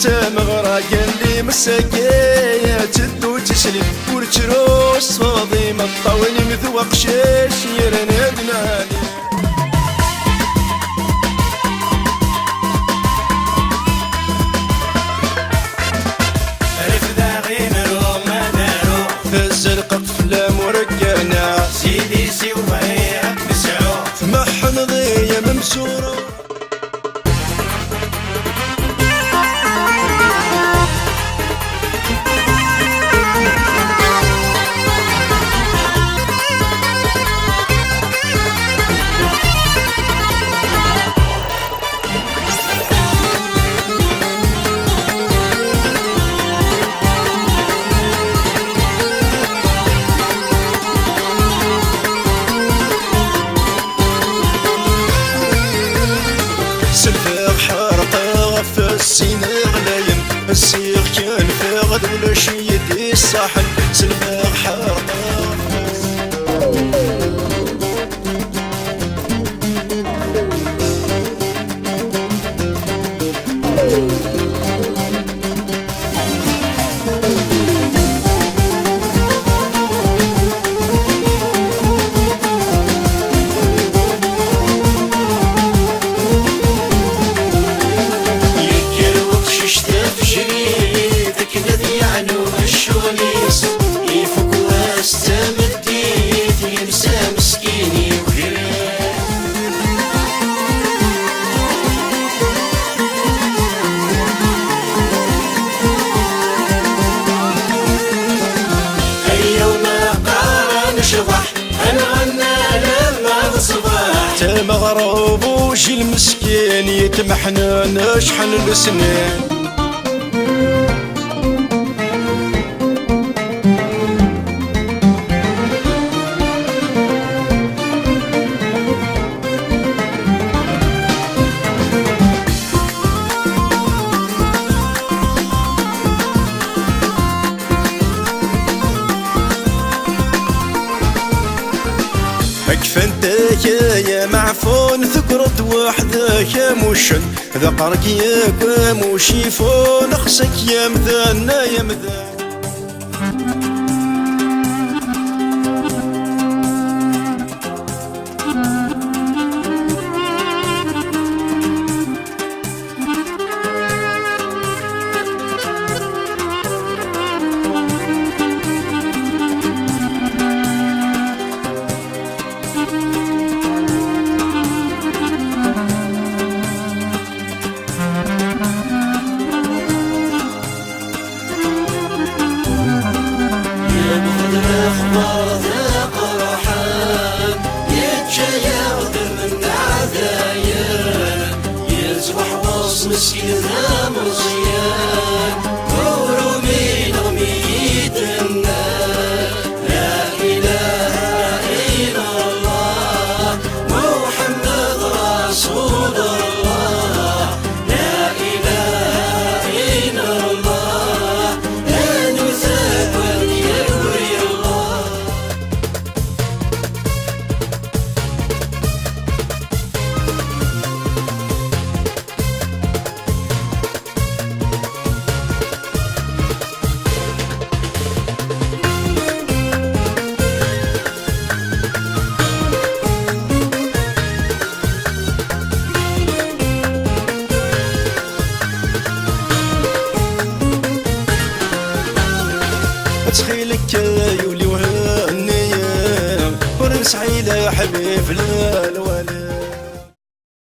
تمغرى قال لي مساكية تدو تسلي ورتروس صوضي مطاول مثوق شاش يرنادنا علي الزرق قفلة مرقنا سيدي سويك نسعو محن ضية ممسورة سلفاق حرقة في السين غلايم السيخ كان في غد ولا شي يدي الصحن سلفاق حرقة مغروب وجي المسكين يتمحنن شحال السنين كفنتك يا معفون ذكرت وحدك يا موشن ذقرك يا موشيفون خصك يا مذان يا مذان مسكين مزيان قولوا مين غميت النار لا إله إلا الله محمد رسول الله لا إله إلا الله لا نثاب يروي الله تخيلك يولي وهنية ورن سعيدة يا حبيب الوالد